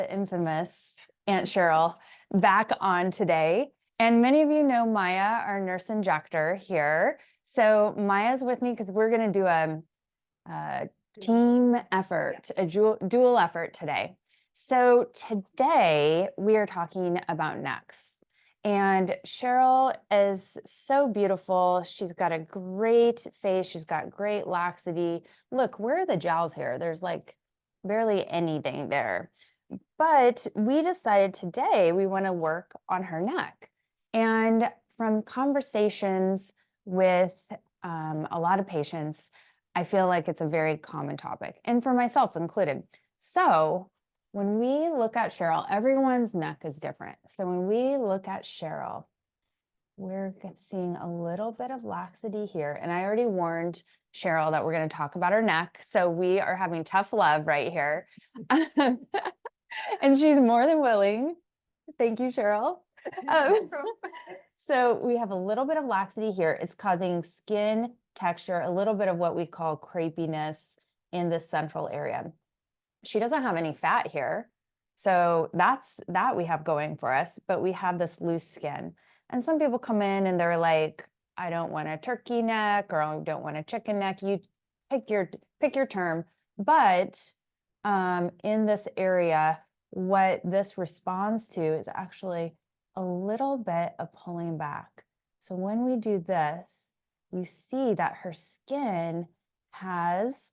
The infamous Aunt Cheryl back on today. And many of you know Maya, our nurse injector here. So Maya's with me because we're going to do a team effort, a dual effort today. So today we are talking about necks. And Cheryl is so beautiful. She's got a great face. She's got great laxity. Look, where are the jowls here? There's like barely anything there. But we decided today we want to work on her neck. And from conversations with a lot of patients, I feel like it's a very common topic, and for myself included. So when we look at Cheryl, everyone's neck is different. So when we look at Cheryl, we're seeing a little bit of laxity here. And I already warned Cheryl that we're going to talk about her neck. So we are having tough love right here. And she's more than willing. Thank you, Cheryl. So we have a little bit of laxity here. It's causing skin texture, a little bit of what we call crepiness in the central area. She doesn't have any fat here. So that we have going for us, but we have this loose skin. And some people come in and they're like, I don't want a turkey neck or I don't want a chicken neck. You pick your term. But in this area, what this responds to is actually a little bit of pulling back. So when we do this, you see that her skin has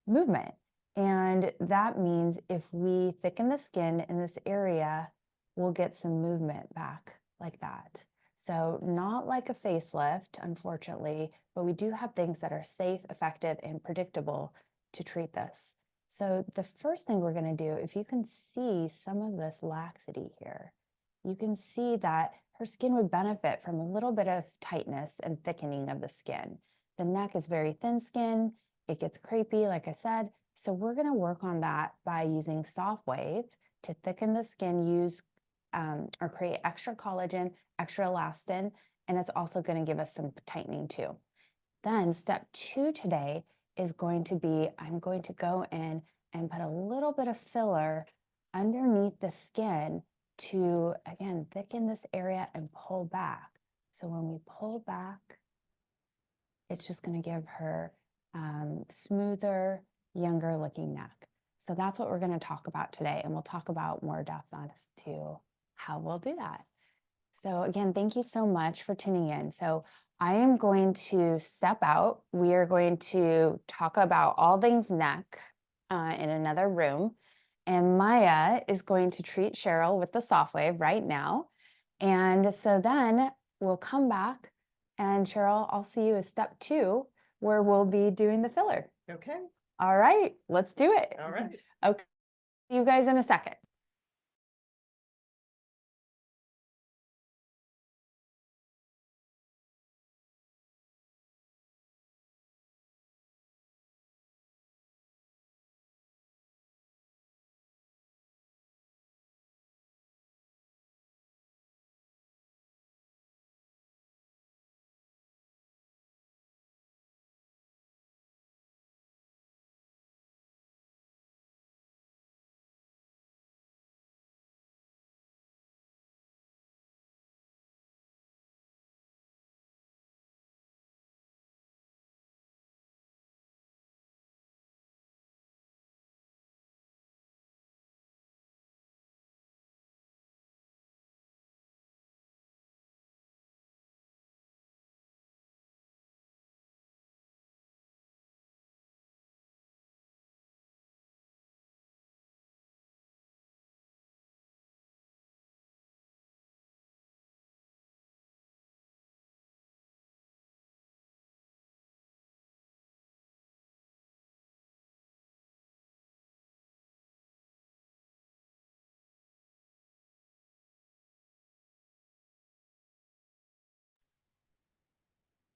movement. And that means if we thicken the skin in this area, we'll get some movement back like that. So not like a facelift, unfortunately, but we do have things that are safe, effective, and predictable to treat this. So the first thing we're going to do, if you can see some of this laxity here, you can see that her skin would benefit from a little bit of tightness and thickening of the skin. The neck is very thin skin. It gets crepey, like I said. So we're going to work on that by using Soft Wave to thicken the skin, use or create extra collagen, extra elastin, and it's also going to give us some tightening too. Then step 2 today is going to be, I'm going to go in and put a little bit of filler underneath the skin to, again, thicken this area and pull back. So when we pull back, it's just going to give her smoother, younger looking neck. So that's what we're going to talk about today. And we'll talk about more depth on as to how we'll do that. So again, thank you so much for tuning in. So I am going to step out. We are going to talk about all things neck in another room. And Maya is going to treat Cheryl with the Soft Wave right now. And so then we'll come back and Cheryl, I'll see you at step 2, where we'll be doing the filler. Okay. All right, let's do it. All right. Okay, see you guys in a second.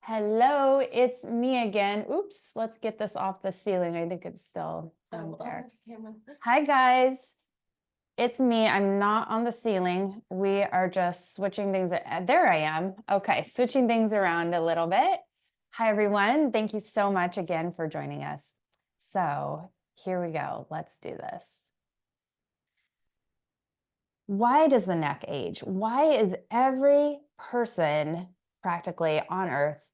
Hello, it's me again. Oops, let's get this off the ceiling. I think it's still there. Hi guys, it's me. I'm not on the ceiling. We are just switching things. There I am. Okay, switching things around a little bit. Hi everyone. Thank you so much again for joining us. So here we go. Let's do this. Why does the neck age? Why is every person practically on earth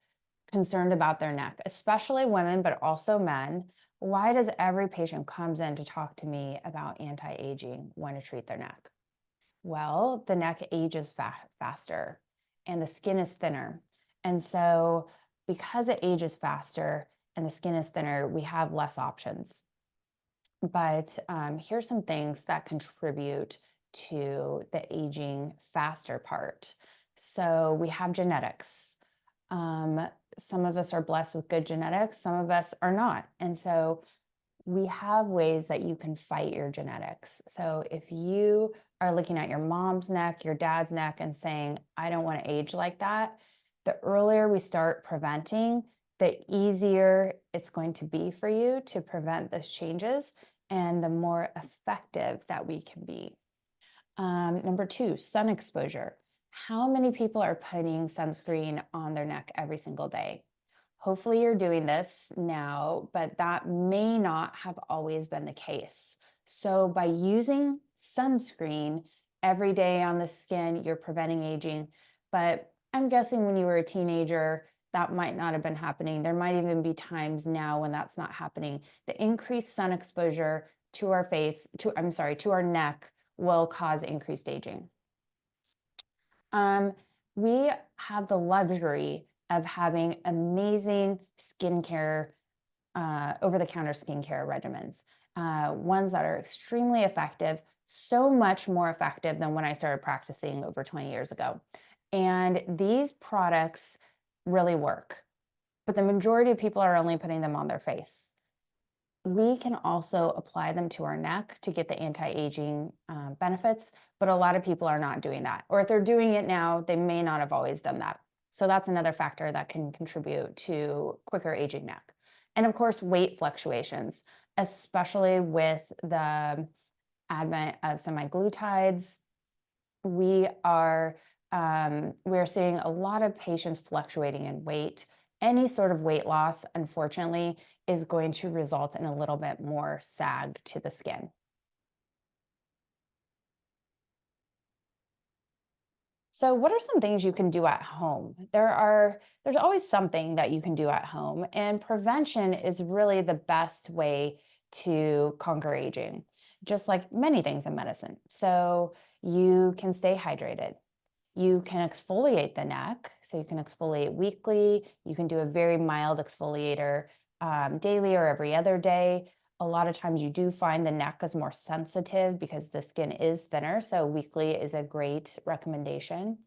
concerned about their neck, especially women, but also men? Why does every patient comes in to talk to me about anti-aging, when to treat their neck? Well, the neck ages faster and the skin is thinner. And so because it ages faster and the skin is thinner, we have less options. But here's some things that contribute to the aging faster part. So we have genetics. Some of us are blessed with good genetics, some of us are not. And so we have ways that you can fight your genetics. So if you are looking at your mom's neck, your dad's neck, and saying, I don't want to age like that, the earlier we start preventing, the easier it's going to be for you to prevent those changes and the more effective that we can be. Number two, sun exposure. How many people are putting sunscreen on their neck every single day? Hopefully you're doing this now, but that may not have always been the case. So by using sunscreen every day on the skin, you're preventing aging. But I'm guessing when you were a teenager, that might not have been happening. There might even be times now when that's not happening. The increased sun exposure to our face, to our neck will cause increased aging. We have the luxury of having amazing skincare, over-the-counter skincare regimens, ones that are extremely effective, so much more effective than when I started practicing over 20 years ago. And these products really work, but the majority of people are only putting them on their face. We can also apply them to our neck to get the anti-aging benefits, but a lot of people are not doing that. Or if they're doing it now, they may not have always done that. So that's another factor that can contribute to quicker aging neck. And of course, weight fluctuations, especially with the advent of semaglutides. We're seeing a lot of patients fluctuating in weight. Any sort of weight loss, unfortunately, is going to result in a little bit more sag to the skin. So what are some things you can do at home? There's always something that you can do at home, and prevention is really the best way to conquer aging, just like many things in medicine. So you can stay hydrated. You can exfoliate the neck. So you can exfoliate weekly. You can do a very mild exfoliator daily or every other day. A lot of times you do find the neck is more sensitive because the skin is thinner. So weekly is a great recommendation.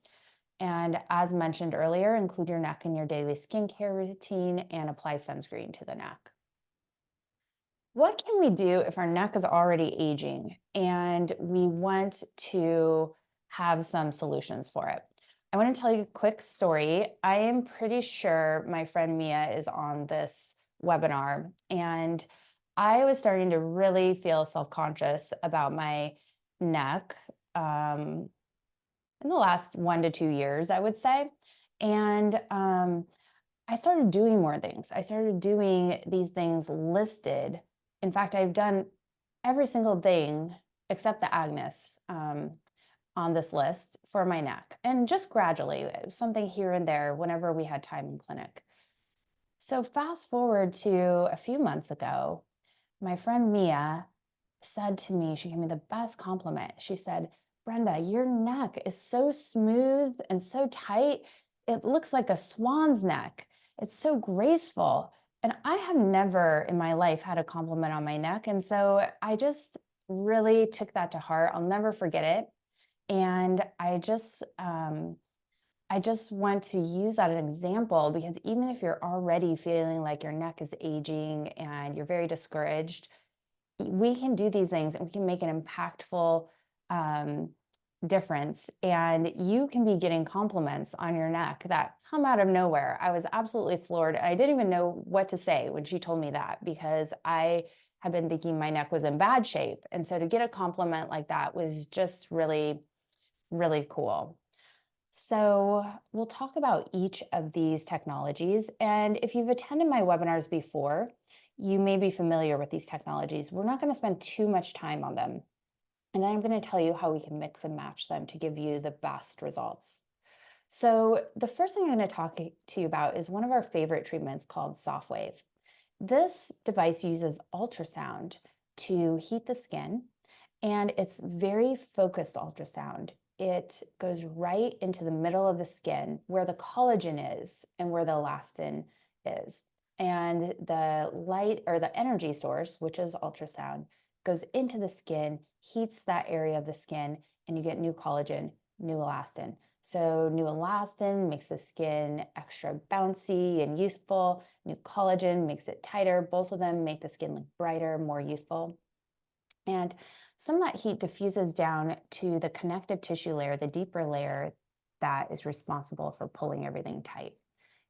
And as mentioned earlier, include your neck in your daily skincare routine and apply sunscreen to the neck. What can we do if our neck is already aging and we want to have some solutions for it? I want to tell you a quick story. I am pretty sure my friend Mia is on this webinar, and I was starting to really feel self-conscious about my neck in the last 1 to 2 years, I would say. And I started doing more things. I started doing these things listed. In fact, I've done every single thing except the Agnes on this list for my neck. And just gradually, something here and there whenever we had time in clinic. So fast forward to a few months ago, my friend Mia said to me, she gave me the best compliment. She said, Brenda, your neck is so smooth and so tight. It looks like a swan's neck. It's so graceful. And I have never in my life had a compliment on my neck. And so I just really took that to heart. I'll never forget it. And I just want to use that as an example, because even if you're already feeling like your neck is aging and you're very discouraged, we can do these things and we can make an impactful difference. And you can be getting compliments on your neck that come out of nowhere. I was absolutely floored. I didn't even know what to say when she told me that, because I had been thinking my neck was in bad shape. And so to get a compliment like that was just really, really cool. So we'll talk about each of these technologies. And if you've attended my webinars before, you may be familiar with these technologies. We're not going to spend too much time on them. And then I'm going to tell you how we can mix and match them to give you the best results. So the first thing I'm going to talk to you about is one of our favorite treatments called SoftWave. This device uses ultrasound to heat the skin, and it's very focused ultrasound. It goes right into the middle of the skin where the collagen is and where the elastin is. And the light or the energy source, which is ultrasound, goes into the skin, heats that area of the skin, and you get new collagen, new elastin. So new elastin makes the skin extra bouncy and youthful. New collagen makes it tighter. Both of them make the skin look brighter, more youthful. And some of that heat diffuses down to the connective tissue layer, the deeper layer that is responsible for pulling everything tight.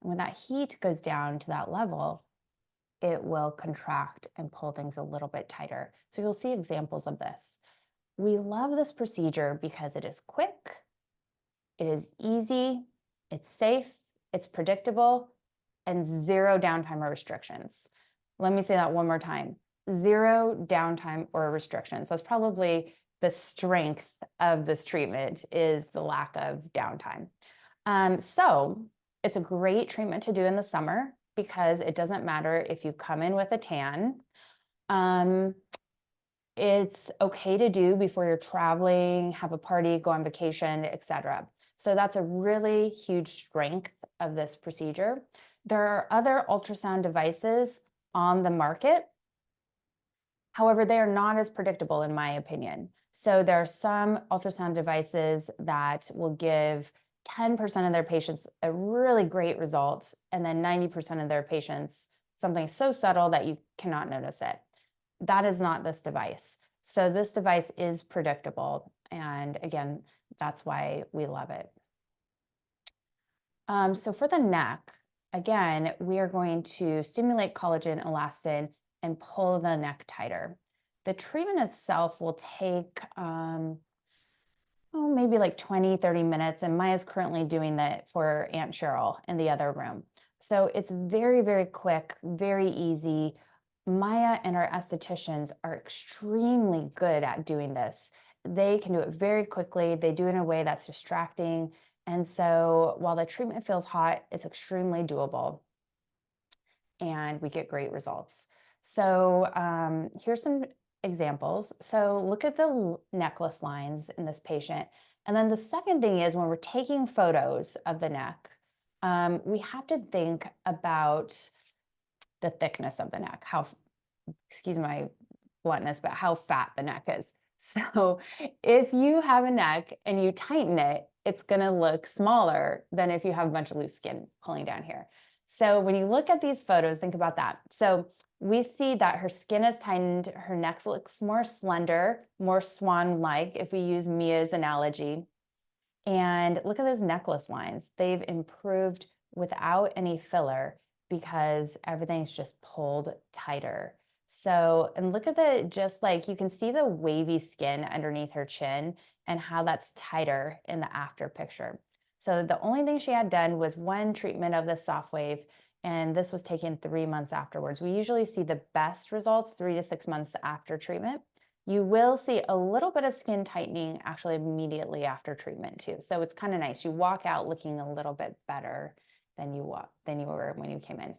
And when that heat goes down to that level, it will contract and pull things a little bit tighter. So you'll see examples of this. We love this procedure because it is quick, it is easy, it's safe, it's predictable, and zero downtime or restrictions. Let me say that one more time. Zero downtime or restrictions. That's probably the strength of this treatment, is the lack of downtime. So it's a great treatment to do in the summer because it doesn't matter if you come in with a tan. It's okay to do before you're traveling, have a party, go on vacation, etc. So that's a really huge strength of this procedure. There are other ultrasound devices on the market. However, they are not as predictable in my opinion. So there are some ultrasound devices that will give 10% of their patients a really great result, and then 90% of their patients something so subtle that you cannot notice it. That is not this device. So this device is predictable. And again, that's why we love it. So for the neck, again, we are going to stimulate collagen, elastin, and pull the neck tighter. The treatment itself will take maybe like 20, 30 minutes. And Maya's currently doing that for Aunt Cheryl in the other room. So it's very, very quick, very easy. Maya and our estheticians are extremely good at doing this. They can do it very quickly. They do it in a way that's distracting. And so while the treatment feels hot, it's extremely doable and we get great results. So here's some examples. So look at the necklace lines in this patient. And then the second thing is when we're taking photos of the neck, we have to think about the thickness of the neck, how, excuse my bluntness, but how fat the neck is. So if you have a neck and you tighten it, it's going to look smaller than if you have a bunch of loose skin pulling down here. So when you look at these photos, think about that. So we see that her skin is tightened, her neck looks more slender, more swan-like, if we use Mia's analogy. And look at those necklace lines. They've improved without any filler because everything's just pulled tighter. So, and look at the, just like you can see the wavy skin underneath her chin and how that's tighter in the after picture. So the only thing she had done was one treatment of the SoftWave, and this was taken 3 months afterwards. We usually see the best results 3 to 6 months after treatment. You will see a little bit of skin tightening actually immediately after treatment too. So it's kind of nice. You walk out looking a little bit better than you were when you came in.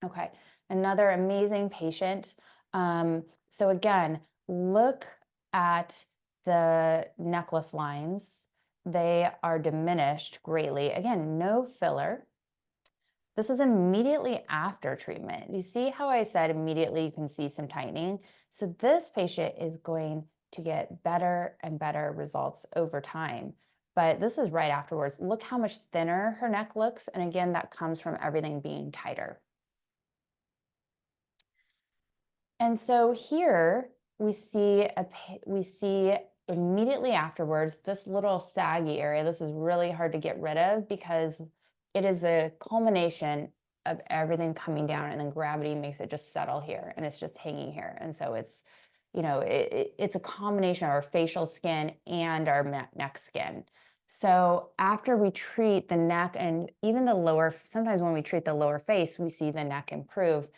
Okay, another amazing patient. So again, look at the necklace lines. They are diminished greatly. Again, no filler. This is immediately after treatment. You see how I said immediately you can see some tightening? So this patient is going to get better and better results over time. But this is right afterwards. Look how much thinner her neck looks. And again, that comes from everything being tighter. And so here we see immediately afterwards, this little saggy area. This is really hard to get rid of because it is a culmination of everything coming down, and then gravity makes it just settle here, and it's just hanging here. And so it's, it's a combination of our facial skin and our neck skin. So after we treat the neck and even the lower, sometimes when we treat the lower face, we see the neck improve.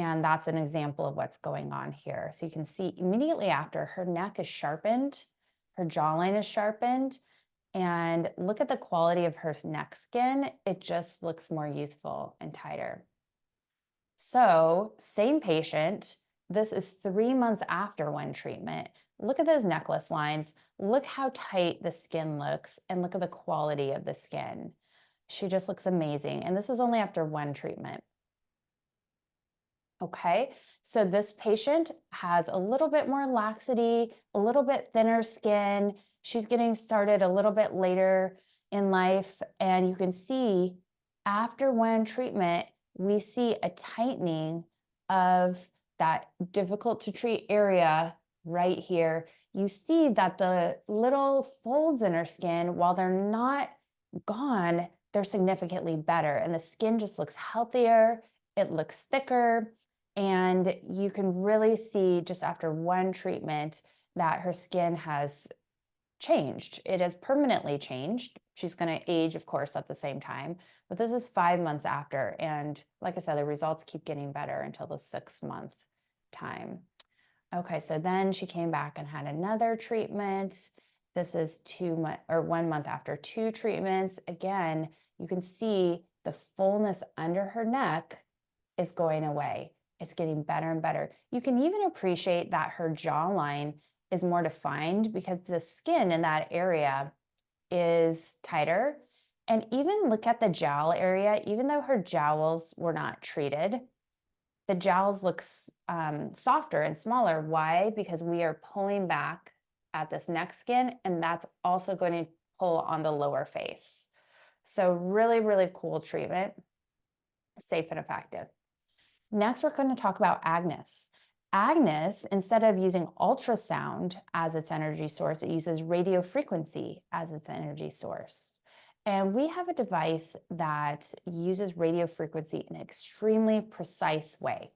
And that's an example of what's going on here. So you can see immediately after, her neck is sharpened, her jawline is sharpened, and look at the quality of her neck skin. It just looks more youthful and tighter. So same patient, this is 3 months after one treatment. Look at those necklace lines. Look how tight the skin looks, and look at the quality of the skin. She just looks amazing. And this is only after one treatment. Okay, so this patient has a little bit more laxity, a little bit thinner skin. She's getting started a little bit later in life. And you can see after one treatment, we see a tightening of that difficult to treat area right here. You see that the little folds in her skin, while they're not gone, they're significantly better. And the skin just looks healthier, it looks thicker. And you can really see just after one treatment that her skin has changed. It has permanently changed. She's going to age, of course, at the same time, but this is 5 months after. And like I said, the results keep getting better until the 6-month time. Okay, so then she came back and had another treatment. This is 1 month after 2 treatments. Again, you can see the fullness under her neck is going away. It's getting better and better. You can even appreciate that her jawline is more defined because the skin in that area is tighter. And even look at the jowl area, even though her jowls were not treated, the jowls look softer and smaller. Why? Because we are pulling back at this neck skin, and that's also going to pull on the lower face. So really, really cool treatment, safe and effective. Next, we're going to talk about Agnes. Agnes, instead of using ultrasound as its energy source, it uses radio frequency as its energy source. And we have a device that uses radio frequency in an extremely precise way.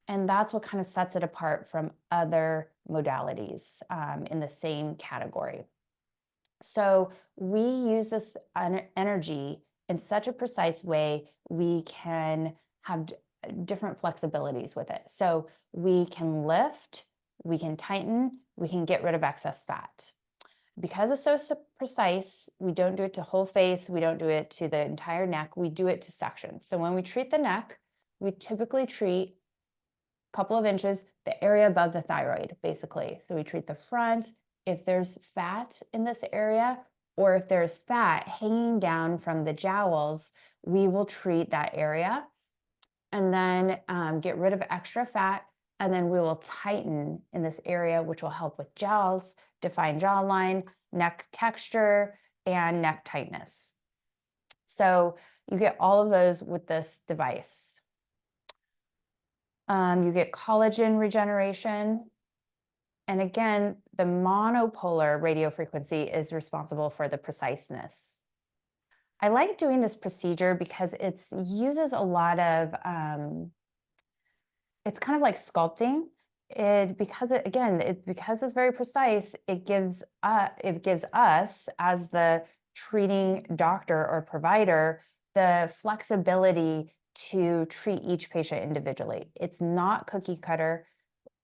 And that's what kind of sets it apart from other modalities in the same category. So we use this energy in such a precise way, we can have different flexibilities with it. So we can lift, we can tighten, we can get rid of excess fat. Because it's so precise, we don't do it to whole face, we don't do it to the entire neck, we do it to sections. So when we treat the neck, we typically treat a couple of inches, the area above the thyroid, basically. So we treat the front. If there's fat in this area, or if there's fat hanging down from the jowls, we will treat that area and then get rid of extra fat. And then we will tighten in this area, which will help with jowls, define jawline, neck texture, and neck tightness. So you get all of those with this device. You get collagen regeneration. And again, the monopolar radio frequency is responsible for the preciseness. I like doing this procedure because it uses a lot of, it's kind of like sculpting. Because it's very precise, it gives us as the treating doctor or provider the flexibility to treat each patient individually. It's not cookie cutter.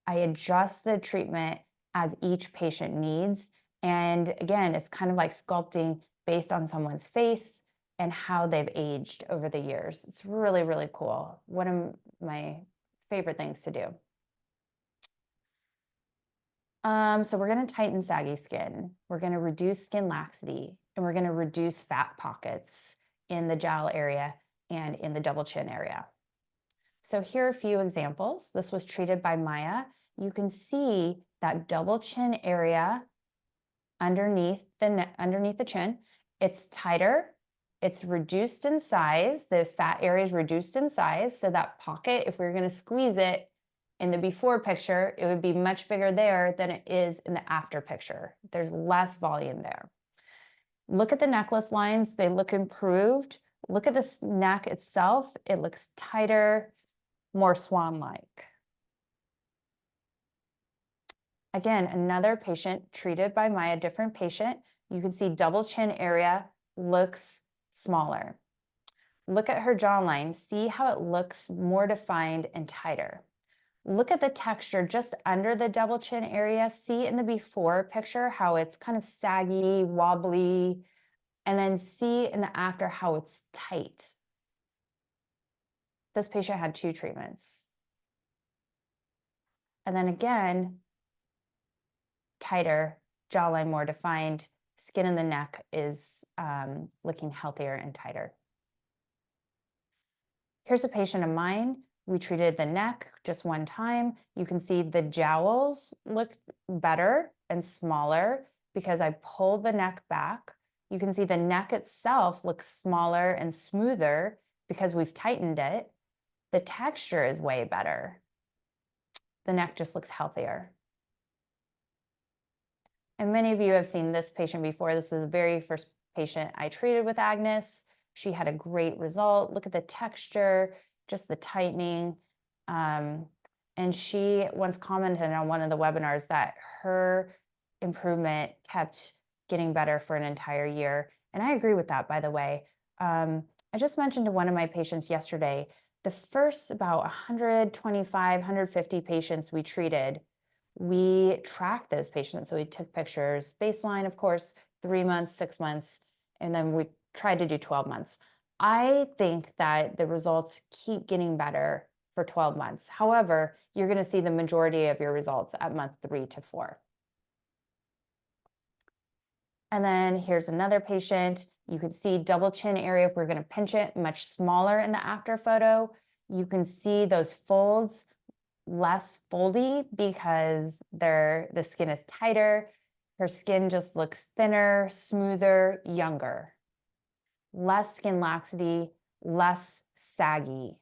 I adjust the treatment as each patient needs. And again, it's kind of like sculpting based on someone's face and how they've aged over the years. It's really, really cool. One of my favorite things to do. So we're going to tighten saggy skin. We're going to reduce skin laxity, and we're going to reduce fat pockets in the jowl area and in the double chin area. So here are a few examples. This was treated by Maya. You can see that double chin area underneath the chin. It's tighter. It's reduced in size. The fat area is reduced in size. So that pocket, if we were going to squeeze it in the before picture, it would be much bigger there than it is in the after picture. There's less volume there. Look at the necklace lines. They look improved. Look at this neck itself. It looks tighter, more swan-like. Again, another patient treated by Maya, different patient. You can see double chin area looks smaller. Look at her jawline. See how it looks more defined and tighter. Look at the texture just under the double chin area. See in the before picture how it's kind of saggy, wobbly, and then see in the after how it's tight. This patient had 2 treatments. And then again, tighter, jawline more defined, skin in the neck is looking healthier and tighter. Here's a patient of mine. We treated the neck just one time. You can see the jowls look better and smaller because I pulled the neck back. You can see the neck itself looks smaller and smoother because we've tightened it. The texture is way better. The neck just looks healthier. And many of you have seen this patient before. This is the very first patient I treated with Agnes. She had a great result. Look at the texture, just the tightening. And she once commented on one of the webinars that her improvement kept getting better for an entire year. And I agree with that, by the way. I just mentioned to one of my patients yesterday, the first about 125, 150 patients we treated, we tracked those patients. So we took pictures, baseline, of course, 3 months, 6 months, and then we tried to do 12 months. I think that the results keep getting better for 12 months. However, you're going to see the majority of your results at month 3 to 4. And then here's another patient. You can see double chin area. If we're going to pinch it, much smaller in the after photo. You can see those folds less foldy because the skin is tighter. Her skin just looks thinner, smoother, younger. Less skin laxity, less saggy.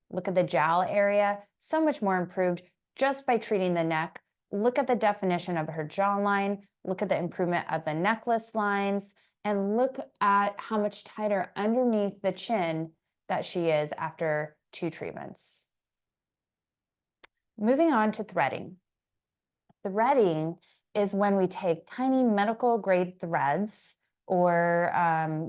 Look at the jowl area, so much more improved just by treating the neck. Look at the definition of her jawline, look at the improvement of the necklace lines, and look at how much tighter underneath the chin that she is after 2 treatments. Moving on to threading. Threading is when we take tiny medical grade threads, or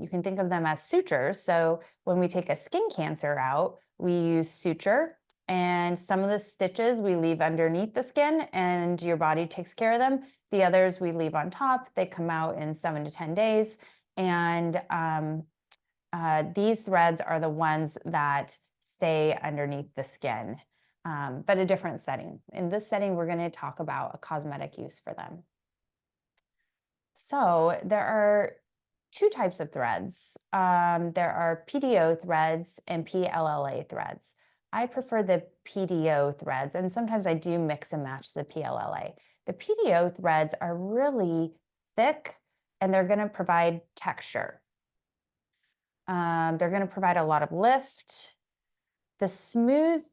you can think of them as sutures. So when we take a skin cancer out, we use suture, and some of the stitches we leave underneath the skin and your body takes care of them. The others we leave on top. They come out in 7 to 10 days. And these threads are the ones that stay underneath the skin, but a different setting. In this setting, we're going to talk about a cosmetic use for them. So there are 2 types of threads. There are PDO threads and PLLA threads. I prefer the PDO threads, and sometimes I do mix and match the PLLA. The PDO threads are really thick, and they're going to provide texture. They're going to provide a lot of lift. The smooth,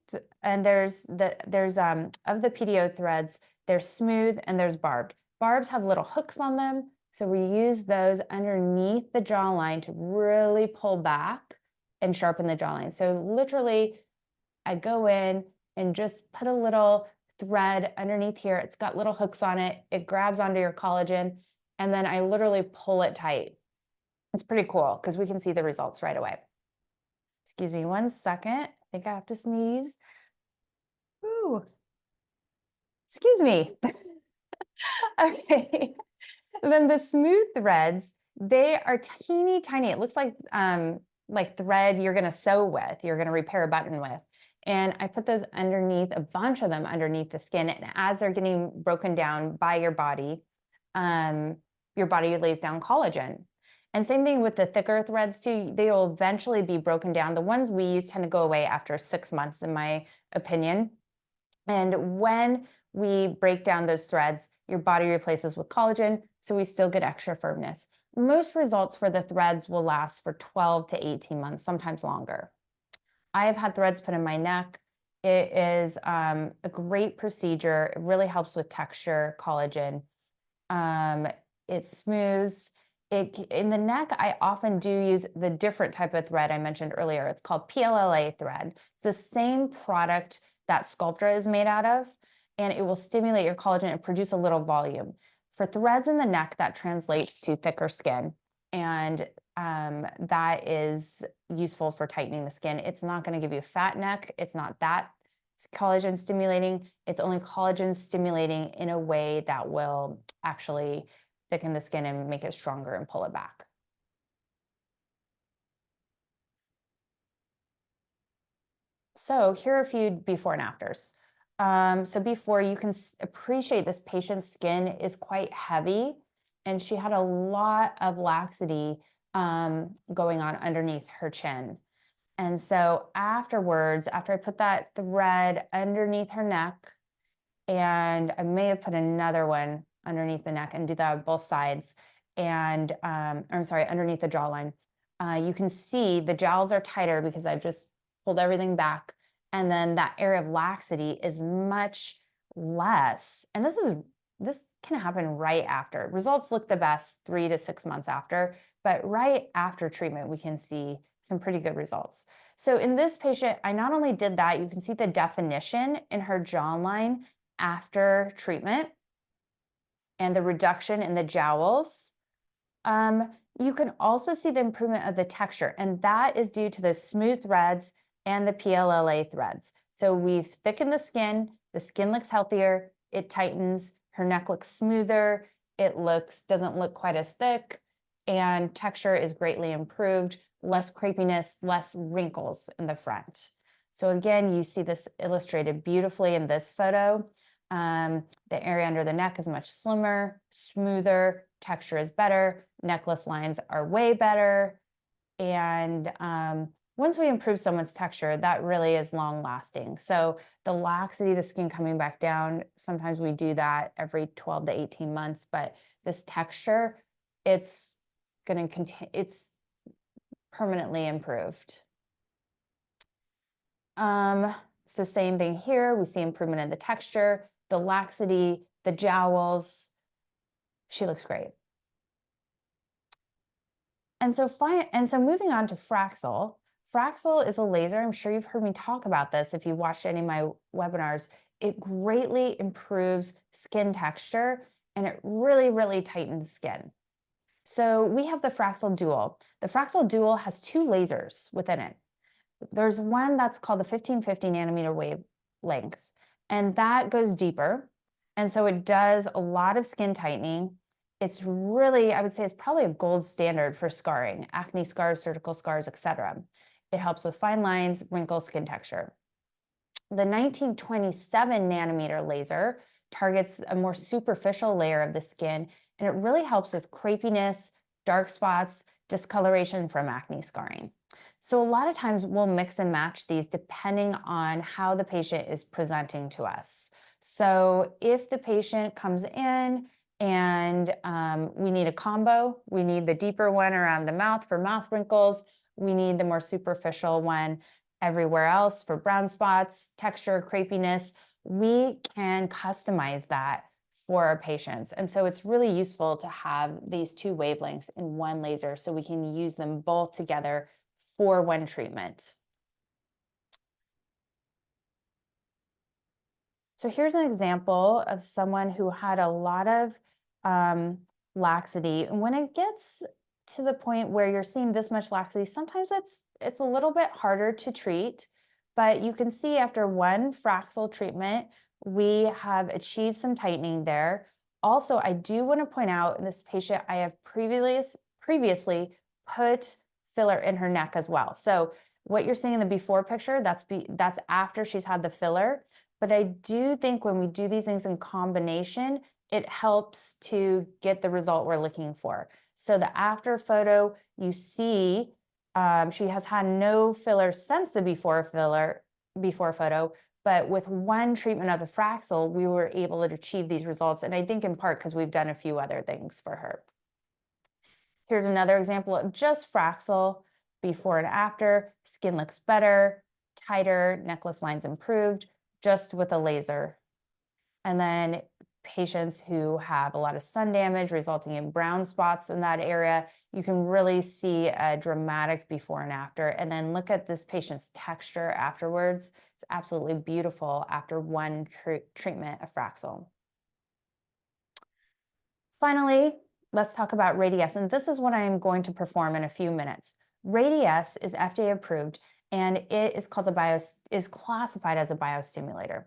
and there's of the PDO threads, there's smooth and there's barbed. Barbs have little hooks on them, so we use those underneath the jawline to really pull back and sharpen the jawline. So literally, I go in and just put a little thread underneath here. It's got little hooks on it. It grabs onto your collagen, and then I literally pull it tight. It's pretty cool because we can see the results right away. Excuse me 1 second. I think I have to sneeze. Ooh. Excuse me. Okay. Then the smooth threads, they are teeny tiny. It looks like thread you're going to sew with, you're going to repair a button with. And I put those underneath, a bunch of them underneath the skin. And as they're getting broken down by your body lays down collagen. And same thing with the thicker threads too. They will eventually be broken down. The ones we use tend to go away after 6 months, in my opinion. And when we break down those threads, your body replaces with collagen, so we still get extra firmness. Most results for the threads will last for 12 to 18 months, sometimes longer. I have had threads put in my neck. It is a great procedure. It really helps with texture, collagen. It smooths. In the neck, I often do use the different type of thread I mentioned earlier. It's called PLLA thread. It's the same product that Sculptra is made out of, and it will stimulate your collagen and produce a little volume. For threads in the neck, that translates to thicker skin. And that is useful for tightening the skin. It's not going to give you a fat neck. It's not that collagen stimulating. It's only collagen stimulating in a way that will actually thicken the skin and make it stronger and pull it back. So here are a few before and afters. So before, you can appreciate this patient's skin is quite heavy, and she had a lot of laxity going on underneath her chin. And so afterwards, after I put that thread underneath her neck, and I may have put another one underneath the neck and do that on both sides, and I'm sorry, underneath the jawline, you can see the jowls are tighter because I've just pulled everything back. And then that area of laxity is much less. And this can happen right after. Results look the best 3 to 6 months after, but right after treatment, we can see some pretty good results. So in this patient, I not only did that, you can see the definition in her jawline after treatment and the reduction in the jowls. You can also see the improvement of the texture, and that is due to the smooth threads and the PLLA threads. So we've thickened the skin looks healthier, it tightens, her neck looks smoother, it doesn't look quite as thick, and texture is greatly improved, less crepiness, less wrinkles in the front. So again, you see this illustrated beautifully in this photo. The area under the neck is much slimmer, smoother, texture is better, necklace lines are way better. And once we improve someone's texture, that really is long lasting. So the laxity, the skin coming back down, sometimes we do that every 12 to 18 months, but this texture, it's going to continue, it's permanently improved. So same thing here, we see improvement in the texture, the laxity, the jowls. She looks great. And so moving on to Fraxel. Fraxel is a laser. I'm sure you've heard me talk about this if you watched any of my webinars. It greatly improves skin texture, and it really, really tightens skin. So we have the Fraxel Dual. The Fraxel Dual has 2 lasers within it. There's one that's called the 1550 nanometer wavelength, and that goes deeper. And so it does a lot of skin tightening. It's really, I would say it's probably a gold standard for scarring, acne scars, surgical scars, etc. It helps with fine lines, wrinkles, skin texture. The 1927 nanometer laser targets a more superficial layer of the skin, and it really helps with crepiness, dark spots, discoloration from acne scarring. So a lot of times we'll mix and match these depending on how the patient is presenting to us. So if the patient comes in and we need a combo, we need the deeper one around the mouth for mouth wrinkles, we need the more superficial one everywhere else for brown spots, texture, crepiness, we can customize that for our patients. And so it's really useful to have these 2 wavelengths in one laser so we can use them both together for one treatment. So here's an example of someone who had a lot of laxity. And when it gets to the point where you're seeing this much laxity, sometimes it's a little bit harder to treat, but you can see after one Fraxel treatment, we have achieved some tightening there. Also, I do want to point out in this patient, I have previously put filler in her neck as well. So what you're seeing in the before picture, that's after she's had the filler. But I do think when we do these things in combination, it helps to get the result we're looking for. So the after photo, you see she has had no filler since the before photo, but with one treatment of the Fraxel, we were able to achieve these results. And I think in part because we've done a few other things for her. Here's another example of just Fraxel before and after. Skin looks better, tighter, necklace lines improved, just with a laser. And then patients who have a lot of sun damage resulting in brown spots in that area, you can really see a dramatic before and after. And then look at this patient's texture afterwards. It's absolutely beautiful after one treatment of Fraxel. Finally, let's talk about Radiesse. And this is what I am going to perform in a few minutes. Radiesse is FDA approved, and it is called is classified as a biostimulator.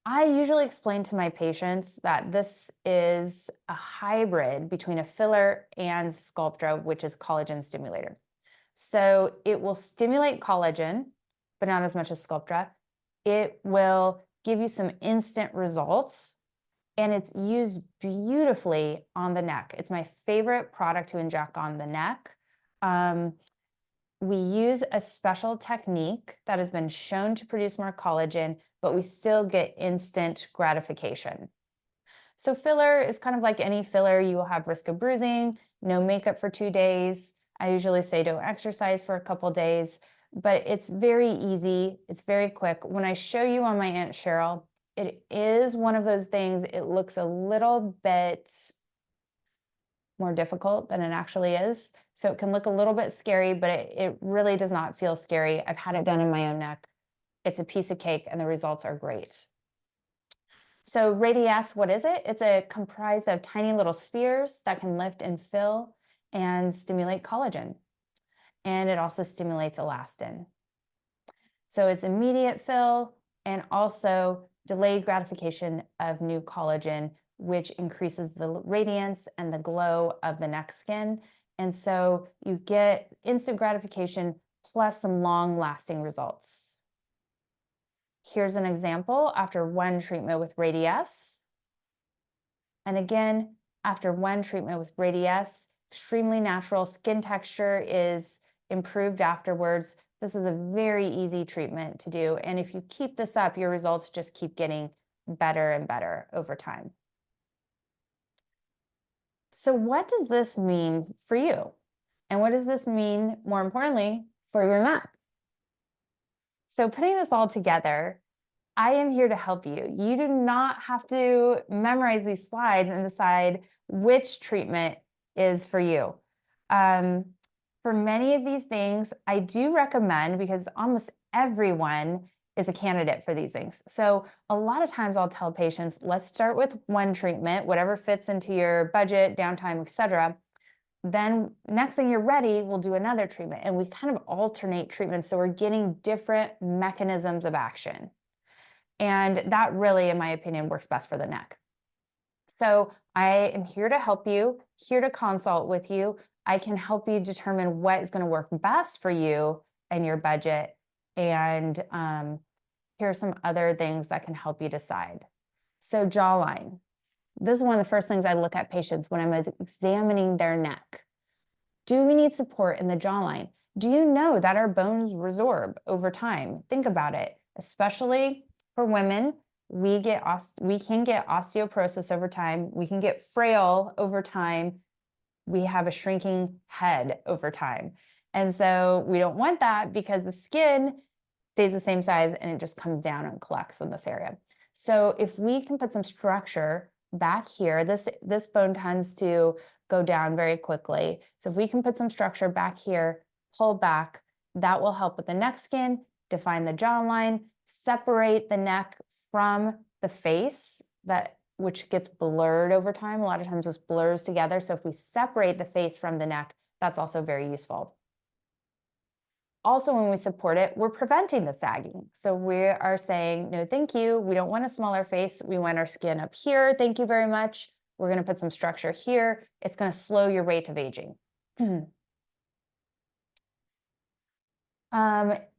I usually explain to my patients that this is a hybrid between a filler and Sculptra, which is collagen stimulator. So it will stimulate collagen, but not as much as Sculptra. It will give you some instant results, and it's used beautifully on the neck. It's my favorite product to inject on the neck. We use a special technique that has been shown to produce more collagen, but we still get instant gratification. So filler is kind of like any filler. You will have risk of bruising, no makeup for 2 days. I usually say don't exercise for a couple days, but it's very easy. It's very quick. When I show you on my Aunt Cheryl, it is one of those things, it looks a little bit more difficult than it actually is. So it can look a little bit scary, but it really does not feel scary. I've had it done in my own neck. It's a piece of cake and the results are great. So Radiesse, what is it? It's comprised of tiny little spheres that can lift and fill and stimulate collagen. And it also stimulates elastin. So it's immediate fill and also delayed gratification of new collagen, which increases the radiance and the glow of the neck skin. And so you get instant gratification plus some long-lasting results. Here's an example after one treatment with Radiesse. And again, after one treatment with Radiesse, extremely natural skin texture is improved afterwards. This is a very easy treatment to do. And if you keep this up, your results just keep getting better and better over time. So what does this mean for you? And what does this mean, more importantly, for your neck? So putting this all together, I am here to help you. You do not have to memorize these slides and decide which treatment is for you. For many of these things, I do recommend, because almost everyone is a candidate for these things. So a lot of times I'll tell patients, let's start with one treatment, whatever fits into your budget, downtime, etc. Then next thing you're ready, we'll do another treatment. And we kind of alternate treatments, so we're getting different mechanisms of action. And that really, in my opinion, works best for the neck. So I am here to help you, here to consult with you. I can help you determine what is going to work best for you and your budget. And here are some other things that can help you decide. So jawline. This is one of the first things I look at patients when I'm examining their neck. Do we need support in the jawline? Do you know that our bones resorb over time? Think about it, especially for women. We can get osteoporosis over time. We can get frail over time. We have a shrinking head over time. And so we don't want that, because the skin stays the same size and it just comes down and collects in this area. So if we can put some structure back here, this bone tends to go down very quickly. So if we can put some structure back here, pull back, that will help with the neck skin, define the jawline, separate the neck from the face, which gets blurred over time. A lot of times this blurs together. So if we separate the face from the neck, that's also very useful. Also, when we support it, we're preventing the sagging. So we are saying, no, thank you. We don't want a smaller face. We want our skin up here. Thank you very much. We're going to put some structure here. It's going to slow your rate of aging.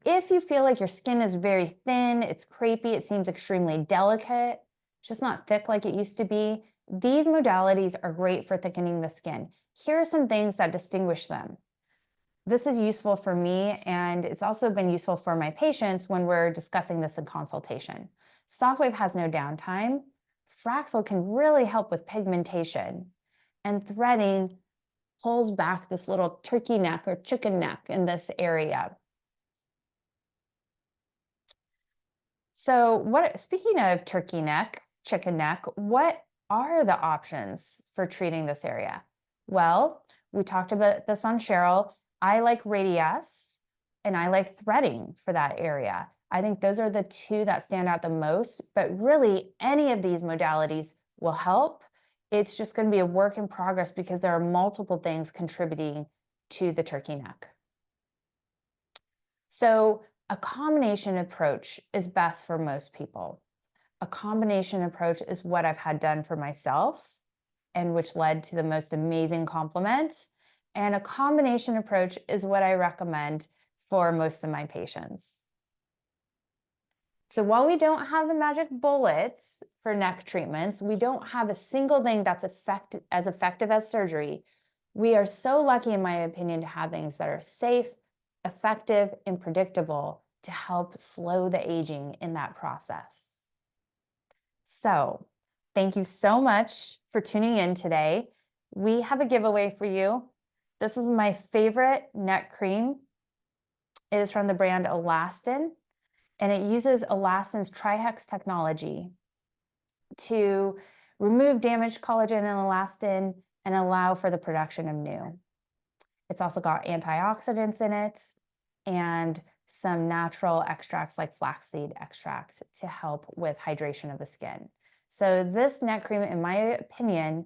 If you feel like your skin is very thin, it's crepey, it seems extremely delicate, it's just not thick like it used to be, these modalities are great for thickening the skin. Here are some things that distinguish them. This is useful for me, and it's also been useful for my patients when we're discussing this in consultation. Softwave has no downtime. Fraxel can really help with pigmentation, and threading pulls back this little turkey neck or chicken neck in this area. So speaking of turkey neck, chicken neck, what are the options for treating this area? Well, we talked about this on Cheryl. I like Radiesse and I like threading for that area. I think those are the two that stand out the most, but really any of these modalities will help. it's just going to be a work in progress because there are multiple things contributing to the turkey neck. So a combination approach is best for most people. A combination approach is what I've had done for myself and which led to the most amazing compliment. And a combination approach is what I recommend for most of my patients. So while we don't have the magic bullets for neck treatments, we don't have a single thing that's as effective as surgery. We are so lucky, in my opinion, to have things that are safe, effective, and predictable to help slow the aging in that process. So thank you so much for tuning in today. We have a giveaway for you. This is my favorite neck cream. It is from the brand Alastin, and it uses Alastin's Trihex technology to remove damaged collagen and elastin and allow for the production of new. It's also got antioxidants in it and some natural extracts like flaxseed extract to help with hydration of the skin. So this neck cream, in my opinion,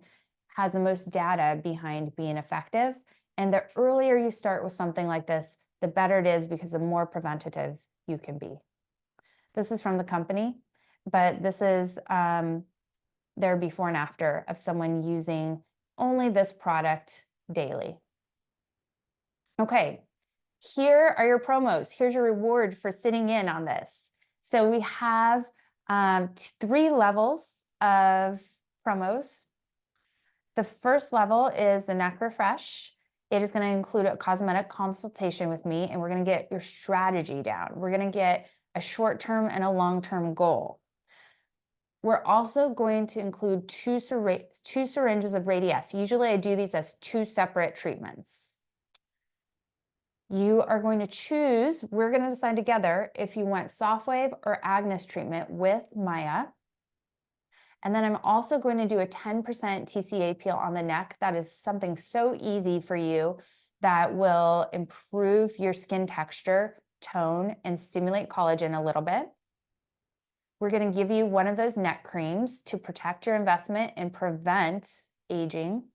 has the most data behind being effective. And the earlier you start with something like this, the better it is because the more preventative you can be. This is from the company, but this is their before and after of someone using only this product daily. Okay, here are your promos. Here's your reward for sitting in on this. So we have 3 levels of promos. The first level is the Neck Refresh. It is going to include a cosmetic consultation with me, and we're going to get your strategy down. We're going to get a short-term and a long-term goal. We're also going to include 2 syringes of Radiesse. Usually I do these as 2 separate treatments. You are going to choose, we're going to decide together if you want Sofwave or Agnes treatment with Maya. And then I'm also going to do a 10% TCA peel on the neck. That is something so easy for you that will improve your skin texture, tone, and stimulate collagen a little bit. We're going to give you one of those neck creams to protect your investment and prevent aging.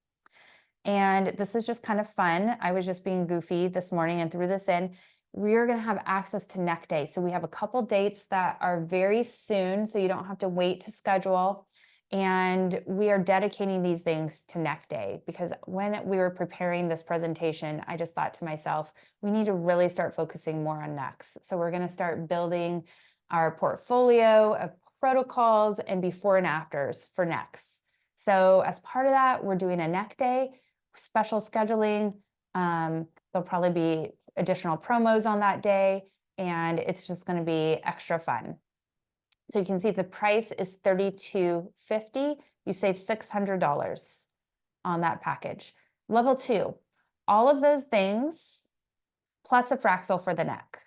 And this is just kind of fun. I was just being goofy this morning and threw this in. We're going to have access to Neck Day. So we have a couple dates that are very soon, so you don't have to wait to schedule. And we are dedicating these things to Neck Day because when we were preparing this presentation, I just thought to myself, we need to really start focusing more on necks. So we're going to start building our portfolio of protocols and before and afters for necks. So as part of that, we're doing a Neck Day, special scheduling. There'll probably be additional promos on that day, and it's just going to be extra fun. So you can see the price is $32.50. You save $600 on that package. Level 2, all of those things plus a Fraxel for the neck.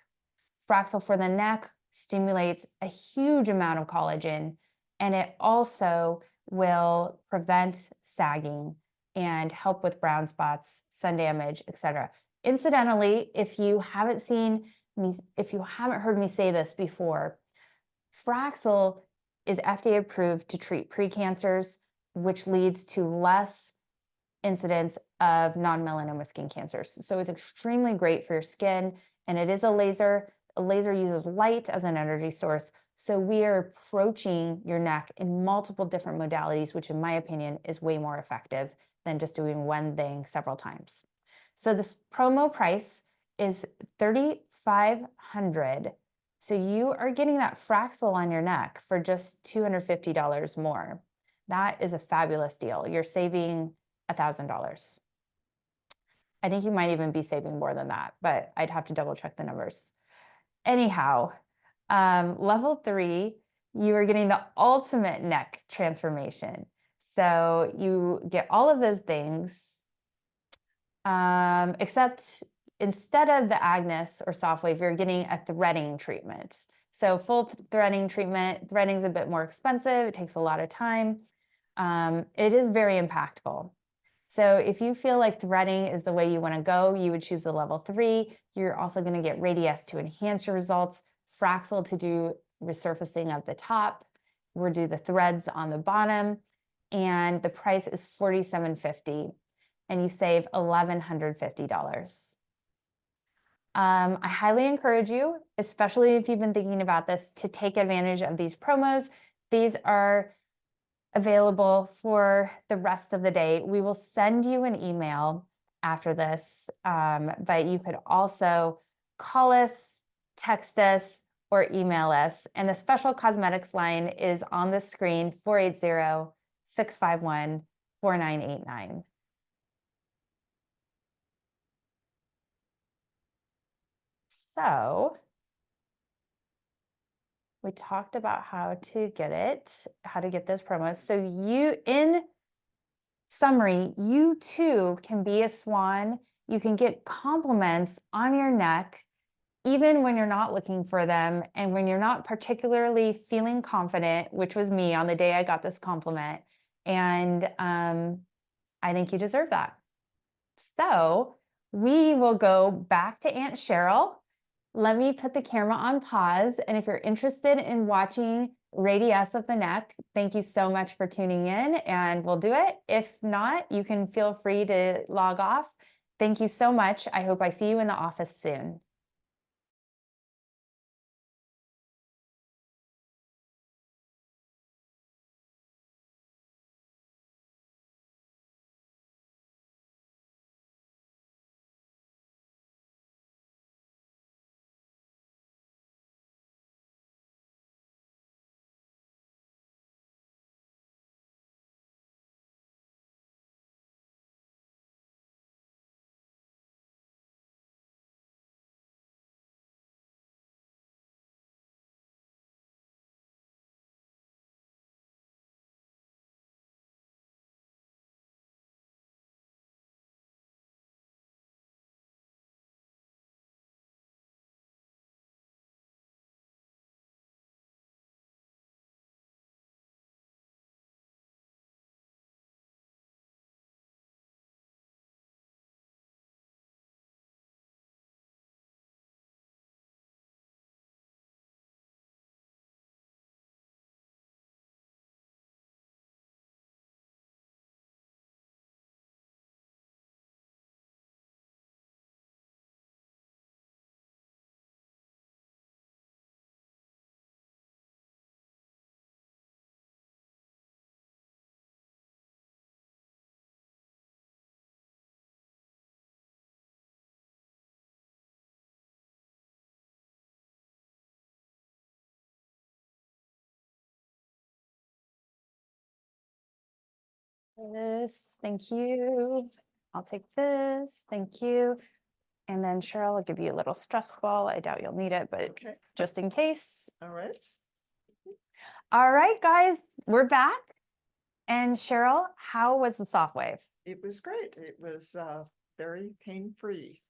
Fraxel for the neck stimulates a huge amount of collagen, and it also will prevent sagging and help with brown spots, sun damage, etc. Incidentally, if you haven't heard me say this before, Fraxel is FDA approved to treat precancers, which leads to less incidence of non-melanoma skin cancers. So it's extremely great for your skin, and it is a laser. A laser uses light as an energy source. So we are approaching your neck in multiple different modalities, which in my opinion is way more effective than just doing one thing several times. So this promo price is $3,500. So you are getting that Fraxel on your neck for just $250 more. That is a fabulous deal. You're saving $1,000. I think you might even be saving more than that, but I'd have to double check the numbers. Anyhow, level 3, you are getting the ultimate neck transformation. So you get all of those things, except instead of the Agnes or Sofwave, you're getting a threading treatment. So full threading treatment, threading is a bit more expensive. It takes a lot of time. It is very impactful. So if you feel like threading is the way you want to go, you would choose the level 3. You're also going to get Radiesse to enhance your results, Fraxel to do resurfacing of the top. We'll do the threads on the bottom. and the price is $47.50, and you save $1,150. I highly encourage you, especially if you've been thinking about this, to take advantage of these promos. These are available for the rest of the day. We will send you an email after this, but you could also call us, text us, or email us. And the special cosmetics line is on the screen, 480-651-4989. So we talked about how to get those promos. So in summary, you too can be a swan. You can get compliments on your neck, even when you're not looking for them and when you're not particularly feeling confident, which was me on the day I got this compliment. And I think you deserve that. So we will go back to Aunt Cheryl. Let me put the camera on pause. And if you're interested in watching Radiesse of the Neck, thank you so much for tuning in, and we'll do it. If not, you can feel free to log off. Thank you so much. I hope I see you in the office soon. This, thank you. I'll take this, thank you. And then Cheryl, I'll give you a little stress ball. I doubt you'll need it, but Okay. just in case. All right. All right, guys, we're back. And Cheryl, how was the soft wave? It was great. It was very pain-free.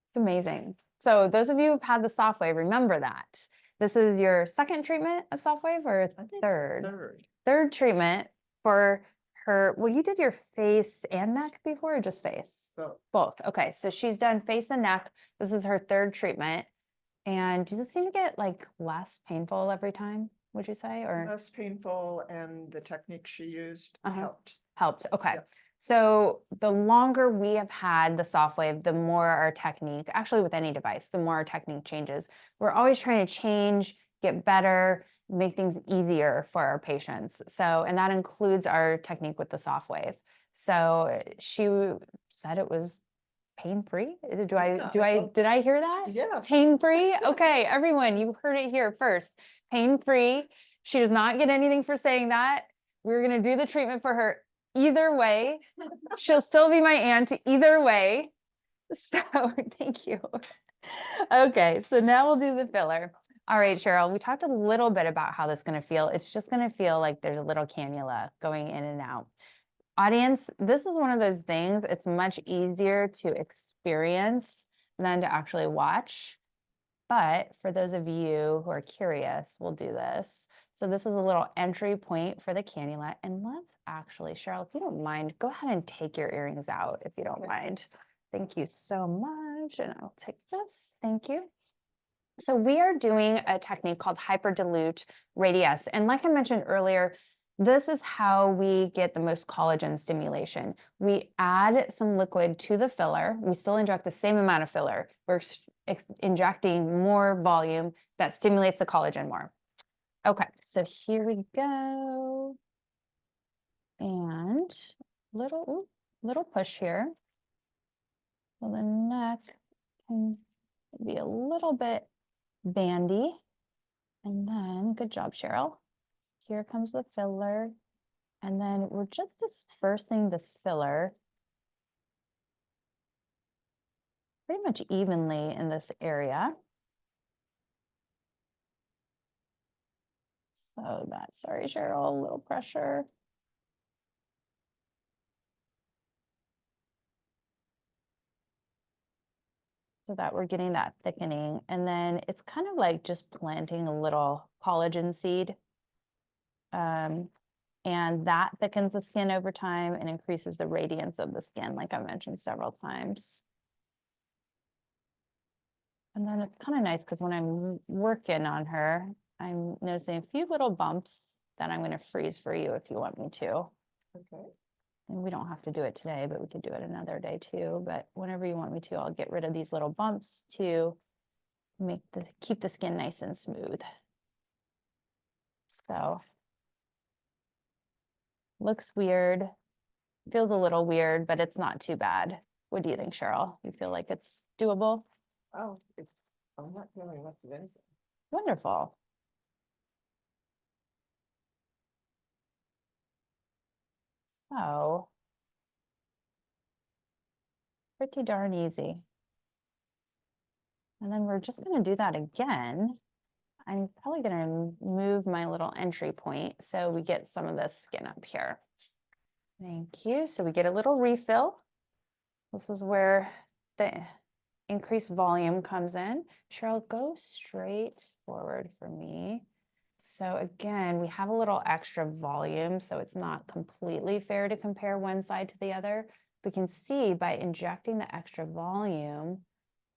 It's amazing. So those of you who've had the soft wave, remember that. This is your second treatment of soft wave or I think third? Third. Third treatment for her. Well, you did your face and neck before or just face? So Both. Okay. So she's done face and neck. This is her third treatment. And does it seem to get like less painful every time, would you say? Or less painful, and the technique she used Uh-huh. helped. helped? Okay. Yes. So the longer we have had the soft wave, the more our technique, actually with any device, the more our technique changes. We're always trying to change, get better, make things easier for our patients. So, and that includes our technique with the soft wave. So she said it was pain-free. Did I hear that? Yes. Pain-free? Okay, everyone, you heard it here first. Pain-free. She does not get anything for saying that. We're gonna do the treatment for her either way. She'll still be my aunt either way. So thank you. Okay, so now we'll do the filler. All right, Cheryl, we talked a little bit about how this is gonna feel. It's just gonna feel like there's a little cannula going in and out. Audience, this is one of those things, it's much easier to experience than to actually watch. But for those of you who are curious, we'll do this. So this is a little entry point for the cannula. And let's actually, Cheryl, if you don't mind, go ahead and take your earrings out if you don't mind. Thank you so much. And I'll take this. Thank you. So we are doing a technique called hyperdilute Radiesse. And like I mentioned earlier, This is how we get the most collagen stimulation. We add some liquid to the filler. We still inject the same amount of filler. We're injecting more volume that stimulates the collagen more. Okay, so here we go. And little push here. So the neck can be a little bit bandy. And then, good job, Cheryl. Here comes the filler. And then we're just dispersing this filler pretty much evenly in this area. So that's, sorry, Cheryl, a little pressure. So that we're getting that thickening. And then it's kind of like just planting a little collagen seed. And that thickens the skin over time and increases the radiance of the skin, like I mentioned several times. And then it's kind of nice because when I'm working on her, I'm noticing a few little bumps that I'm going to freeze for you if you want me to. Okay. And we don't have to do it today, but we could do it another day too. But whenever you want me to, I'll get rid of these little bumps to keep the skin nice and smooth. So looks weird, feels a little weird, but it's not too bad. What do you think, Cheryl? You feel like it's doable? Oh, I'm not feeling much of anything. Wonderful. So pretty darn easy. And then we're just going to do that again. I'm probably going to move my little entry point so we get some of this skin up here. Thank you. So we get a little refill. This is where the increased volume comes in. Cheryl, go straight forward for me. So again, we have a little extra volume, so it's not completely fair to compare one side to the other. We can see by injecting the extra volume,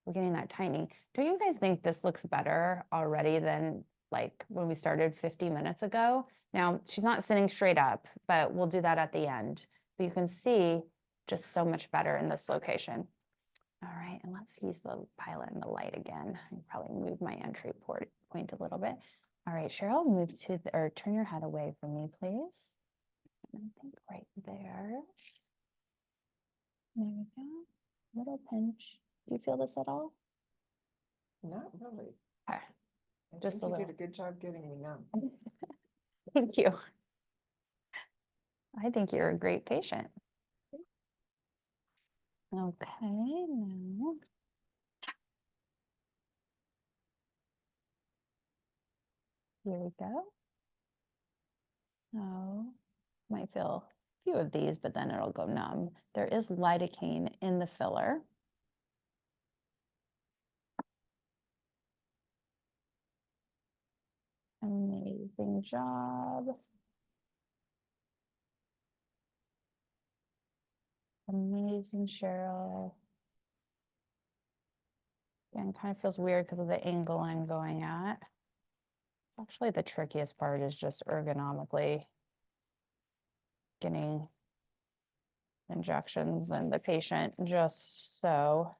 we're getting that tightening. Don't you guys think this looks better already than like when we started 50 minutes ago? Now, she's not sitting straight up, but we'll do that at the end. But you can see just so much better in this location. All right, and let's use the pilot and the light again. I'll probably move my entry point a little bit. All right, Cheryl, move to or turn your head away from me, please. I think right there. There we go. Little pinch. Do you feel this at all? Not really. Okay. I Just think a you did little. a good job getting me numb. Thank you. I think you're a great patient. Okay, now. Here we go. So, might feel a few of these, but then it'll go numb. There is lidocaine in the filler. Amazing job. Amazing, Cheryl. Again, kind of feels weird because of the angle I'm going at. Actually, the trickiest part is just ergonomically getting injections in the patient just so.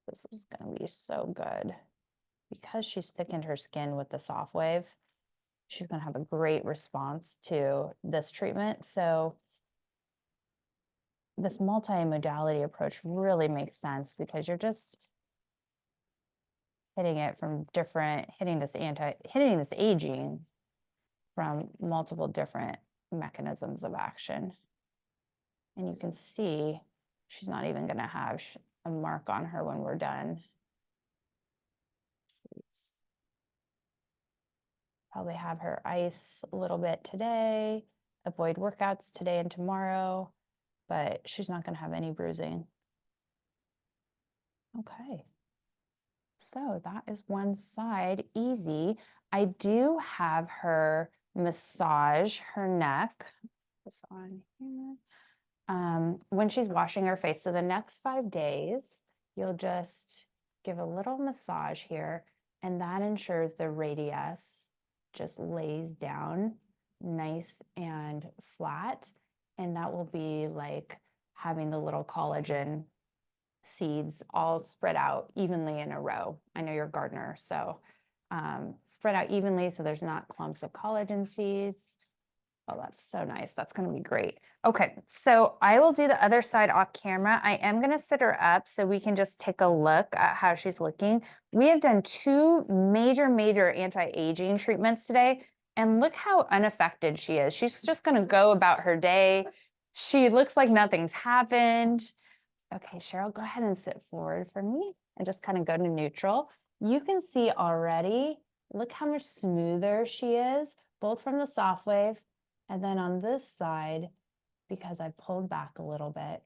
This is going to be so good. Because she's thickened her skin with the soft wave, she's going to have a great response to this treatment. So this multimodality approach really makes sense because you're just hitting it from hitting this aging from multiple different mechanisms of action. And you can see she's not even going to have a mark on her when we're done. She's probably have her ice a little bit today, avoid workouts today and tomorrow, but she's not going to have any bruising. Okay. So that is one side, easy. I do have her massage her neck. This on here. When she's washing her face. So the next 5 days, you'll just give a little massage here, and that ensures the radius just lays down nice and flat. And that will be like having the little collagen seeds all spread out evenly in a row. I know you're a gardener, so spread out evenly so there's not clumps of collagen seeds. Oh, that's so nice. That's going to be great. Okay, so I will do the other side off camera. I am going to sit her up so we can just take a look at how she's looking. We have done 2 major anti-aging treatments today, and look how unaffected she is. She's just going to go about her day. She looks like nothing's happened. Okay, Cheryl, go ahead and sit forward for me and just kind of go to neutral. You can see already, look how much smoother she is, both from the soft wave and then on this side, because I pulled back a little bit.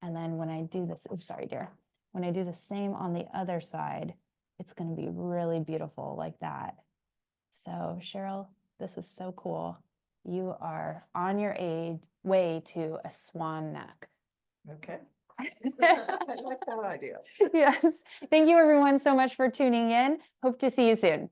And then when I do this, oops, sorry, dear. When I do the same on the other side, it's going to be really beautiful like that. So Cheryl, this is so cool. You are on your way to a swan neck. Okay. I like that idea. Yes. Thank you everyone so much for tuning in. Hope to see you soon.